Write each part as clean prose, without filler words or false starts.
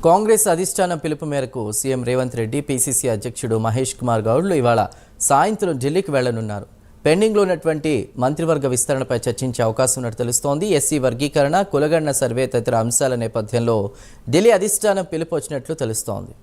కాంగ్రెస్ అధిష్టానం పిలుపు మేరకు సీఎం రేవంత్ రెడ్డి, పీసీసీ అధ్యక్షుడు మహేష్ కుమార్ గౌడ్లు ఇవాళ సాయంత్రం ఢిల్లీకి వెళ్లనున్నారు. పెండింగ్లో ఉన్నటువంటి మంత్రివర్గ విస్తరణపై చర్చించే అవకాశం ఉన్నట్టు తెలుస్తోంది. ఎస్సీ వర్గీకరణ, కులగణన సర్వే తదితర అంశాల నేపథ్యంలో ఢిల్లీ అధిష్టానం పిలుపు వచ్చినట్లు తెలుస్తోంది.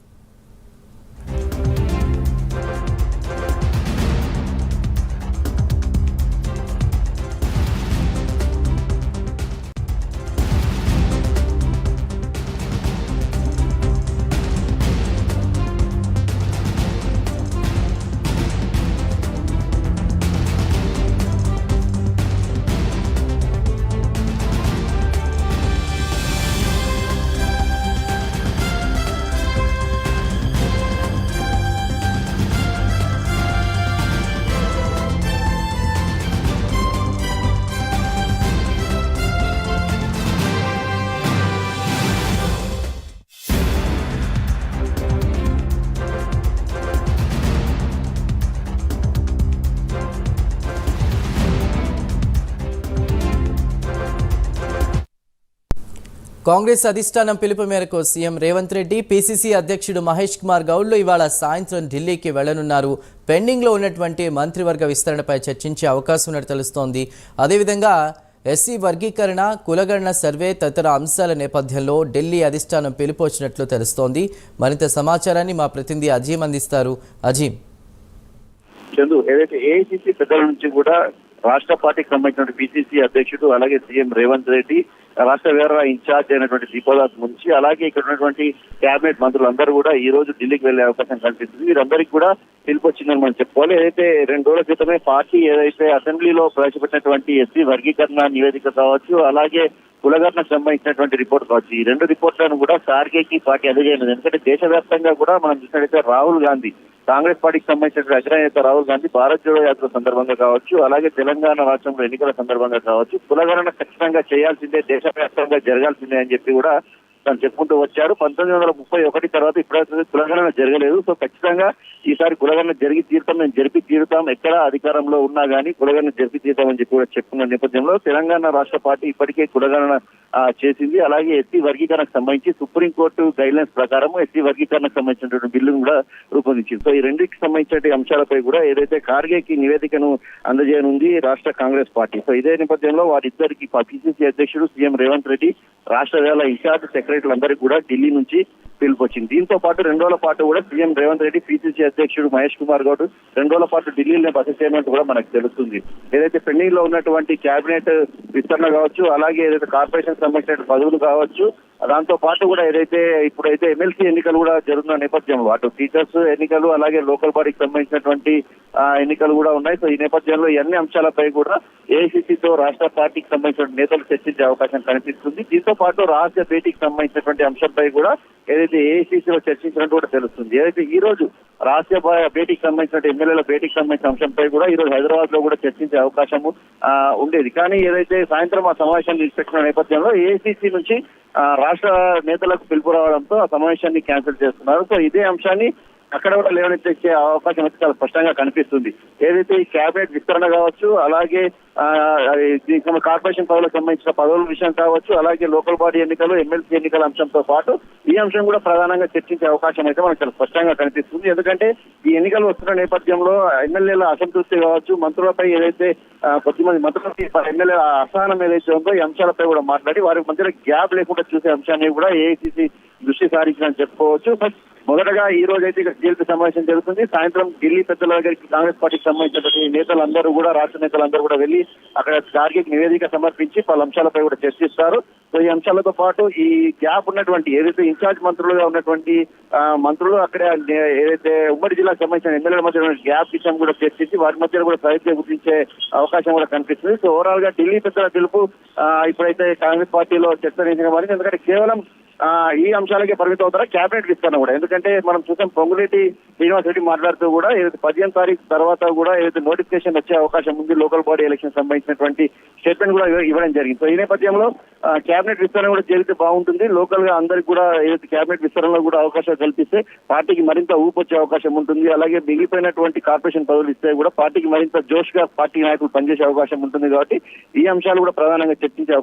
కాంగ్రెస్ అధిష్టానం పిలుపు మేరకు సీఎం రేవంత్ రెడ్డి, పీసీసీ అధ్యక్షుడు మహేష్ కుమార్ గౌడ్లు ఇవాళ సాయంత్రం ఢిల్లీకి వెళ్లనున్నారు. పెండింగ్లో ఉన్నటువంటి మంత్రివర్గ విస్తరణపై చర్చించే అవకాశం ఉన్నట్టు తెలుస్తోంది. అదేవిధంగా ఎస్సీ వర్గీకరణ, కులగణన సర్వే తదితర అంశాల నేపథ్యంలో ఢిల్లీ అధిష్టానం పిలుపు వచ్చినట్లు తెలుస్తోంది. మరింత సమాచారాన్ని మా ప్రతినిధి అజీం అందిస్తారు. అజీం, ఏదైతే ఏఐసీసీ పెద్దల నుంచి కూడా రాష్ట్ర పార్టీకి సంబంధించిన పీసీసీ అధ్యక్షుడు, అలాగే సీఎం రేవంత్ రెడ్డి, రాష్ట్ర వ్యవహార ఇన్ఛార్జ్ అయినటువంటి దీపాదాస్ నుంచి, అలాగే ఇక్కడ ఉన్నటువంటి కేబినెట్ మంత్రులందరూ కూడా ఈ రోజు ఢిల్లీకి వెళ్లే అవకాశం కనిపిస్తుంది. వీరందరికీ కూడా పిలుపు వచ్చిందని మనం చెప్పుకోవాలి. ఏదైతే 2 రోజుల క్రితమే పార్టీ ఏదైతే అసెంబ్లీలో ప్రవేశపెట్టినటువంటి ఎస్సీ వర్గీకరణ నివేదిక కావచ్చు, అలాగే కులగణనకు సంబంధించినటువంటి రిపోర్ట్ కావచ్చు, ఈ 2 రిపోర్ట్లను కూడా కార్గేకి పార్టీ అందజేయలేదు. ఎందుకంటే దేశవ్యాప్తంగా కూడా మనం చూసినట్లయితే రాహుల్ గాంధీ, కాంగ్రెస్ పార్టీకి సంబంధించిన అగ్రనేత రాహుల్ గాంధీ భారత్ జోడో యాత్ర సందర్భంగా కావచ్చు, అలాగే తెలంగాణ రాష్ట్రంలో ఎన్నికల సందర్భంగా కావచ్చు, కులగణన ఖచ్చితంగా చేయాల్సిందే, దేశవ్యాప్తంగా జరగాల్సిందే అని చెప్పి కూడా తను చెప్పుకుంటూ వచ్చారు. 1931 తర్వాత ఇప్పటివరకు కులగణన జరగలేదు. సో ఖచ్చితంగా ఈసారి కులగణన జరిగి తీరుతాం, మేము జరిపి తీరుతాం, ఎక్కడ అధికారంలో ఉన్నా కానీ కులగణన జరిపి తీరుతామని చెప్పి కూడా చెప్పుకున్న నేపథ్యంలో తెలంగాణ రాష్ట్ర పార్టీ ఇప్పటికే కులగణన చేసింది. అలాగే ఎస్సీ వర్గీకరణకు సంబంధించి సుప్రీంకోర్టు గైడ్ లైన్స్ ప్రకారం ఎస్సీ వర్గీకరణకు సంబంధించినటువంటి బిల్లును కూడా రూపొందించింది. సో ఈ రెండింటికి సంబంధించిన అంశాలపై కూడా ఏదైతే కార్గేకి నివేదికను అందజేయనుంది రాష్ట్ర కాంగ్రెస్ పార్టీ. సో ఇదే నేపథ్యంలో వారిద్దరికి పీసీసీ అధ్యక్షుడు సీఎం రేవంత్ రెడ్డి, రాష్ట్ర వ్యవహార ఇన్ఛార్జ్ సెక్రటరీలందరికీ కూడా ఢిల్లీ నుంచి పిలుపు వచ్చింది. దీంతో పాటు 2 రోజుల పాటు కూడా సీఎం రేవంత్ రెడ్డి, పీసీసీ అధ్యక్షుడు మహేష్ కుమార్ గౌడ్ 2 రోజుల పాటు ఢిల్లీలో బస చేయనున్నట్టు కూడా మనకు తెలుస్తుంది. ఏదైతే పెండింగ్ లో ఉన్నటువంటి కేబినెట్ విస్తరణ కావచ్చు, అలాగే ఏదైతే కార్పొరేషన్ సంబంధించిన పదవులు కావచ్చు, దాంతో పాటు కూడా ఏదైతే ఇప్పుడైతే ఎమ్మెల్సీ ఎన్నికలు కూడా జరుగుతున్న నేపథ్యంలో అటు టీచర్స్ ఎన్నికలు, అలాగే లోకల్ బాడీకి సంబంధించినటువంటి ఎన్నికలు కూడా ఉన్నాయి. సో ఈ నేపథ్యంలో ఈ అన్ని అంశాలపై కూడా ఏఐసీసీతో రాష్ట్ర పార్టీకి సంబంధించిన నేతలు చర్చించే అవకాశం కనిపిస్తుంది. దీంతో పాటు రహస్య భేటీకి సంబంధించినటువంటి అంశంపై కూడా ఏదైతే ఏఐసీసీలో చర్చించినట్టు కూడా తెలుస్తుంది. ఏదైతే ఈ రోజు రహస్య భేటీకి సంబంధించిన ఎమ్మెల్యేల భేటీకి సంబంధించిన అంశంపై కూడా ఈ రోజు హైదరాబాద్ లో కూడా చర్చించే అవకాశము ఉండేది. కానీ ఏదైతే సాయంత్రం ఆ సమావేశాన్ని తీసుకొచ్చిన నేపథ్యంలో ఏఐసీసీ నుంచి రాష్ట్ర నేతలకు పిలుపు రావడంతో ఆ సమావేశాన్ని క్యాన్సిల్ చేస్తున్నారు. సో ఇదే అంశాన్ని అక్కడ కూడా లేవనెత్తే అవకాశం అయితే చాలా స్పష్టంగా కనిపిస్తుంది. ఏదైతే ఈ కేబినెట్ విస్తరణ కావచ్చు, అలాగే కార్పొరేషన్ పదవులకు సంబంధించిన పదవుల విషయం కావచ్చు, అలాగే లోకల్ బాడీ ఎన్నికలు, ఎమ్మెల్సీ ఎన్నికల అంశంతో పాటు ఈ అంశం కూడా ప్రధానంగా చర్చించే అవకాశం అయితే మనకు చాలా స్పష్టంగా కనిపిస్తుంది. ఎందుకంటే ఈ ఎన్నికలు వస్తున్న నేపథ్యంలో ఎమ్మెల్యేల అసంతృప్తి కావచ్చు, మంత్రులపై ఏదైతే కొద్దిమంది మంత్రులకి ఎమ్మెల్యేల అసహనం ఏదైతే ఉందో ఈ అంశాలపై కూడా మాట్లాడి వారి మధ్యలో గ్యాప్ లేకుండా చూసే అంశాన్ని కూడా ఏఐసీసీ దృష్టి సారించిందని చెప్పుకోవచ్చు. మొదటగా ఈ రోజు అయితే జేపీ సమావేశం జరుగుతుంది. సాయంత్రం ఢిల్లీ పెద్దల దగ్గరికి కాంగ్రెస్ పార్టీకి సంబంధించినటువంటి నేతలందరూ కూడా, రాష్ట్ర నేతలందరూ కూడా వెళ్లి అక్కడ కార్గేకి నివేదిక సమర్పించి పలు అంశాలపై కూడా చర్చిస్తారు. సో ఈ అంశాలతో పాటు ఈ గ్యాప్ ఉన్నటువంటి ఏదైతే ఇన్ఛార్జ్ మంత్రులుగా ఉన్నటువంటి మంత్రులు అక్కడ ఏదైతే ఉమ్మడి జిల్లాకు సంబంధించిన ఎమ్మెల్యేల మధ్య గ్యాప్ విషయం కూడా చర్చించి వారి మధ్య కూడా సాహిత్యం గుర్తించే అవకాశం కూడా కనిపిస్తుంది. సో ఓవరాల్ గా ఢిల్లీ పెద్దల పిలుపు ఇప్పుడైతే కాంగ్రెస్ పార్టీలో చర్చ మారింది. ఎందుకంటే కేవలం ఈ అంశాలకే పరిమితం అవుతారా కేబినెట్ విస్తరణ కూడా? ఎందుకంటే మనం చూసాం పొంగులేటి శ్రీనివాస్ రెడ్డి మాట్లాడుతూ కూడా ఏదైతే 15వ తారీఖు తర్వాత కూడా ఏదైతే నోటిఫికేషన్ వచ్చే అవకాశం ఉంది, లోకల్ బాడీ ఎలక్షన్ సంబంధించినటువంటి స్టేట్మెంట్ కూడా ఇవ్వడం జరిగింది. సో ఈ నేపథ్యంలో కేబినెట్ విస్తరణ కూడా జరిగితే బాగుంటుంది. లోకల్ గా అందరికి కూడా ఏదైతే కేబినెట్ విస్తరణలో కూడా అవకాశాలు కల్పిస్తే పార్టీకి మరింత ఊపు వచ్చే అవకాశం ఉంటుంది. అలాగే మిగిలిపోయినటువంటి కార్పొరేషన్ పదవులు ఇస్తే కూడా పార్టీకి మరింత జోష్ గా పార్టీ నాయకులు పనిచేసే అవకాశం ఉంటుంది. కాబట్టి ఈ అంశాలు కూడా ప్రధానంగా చర్చించే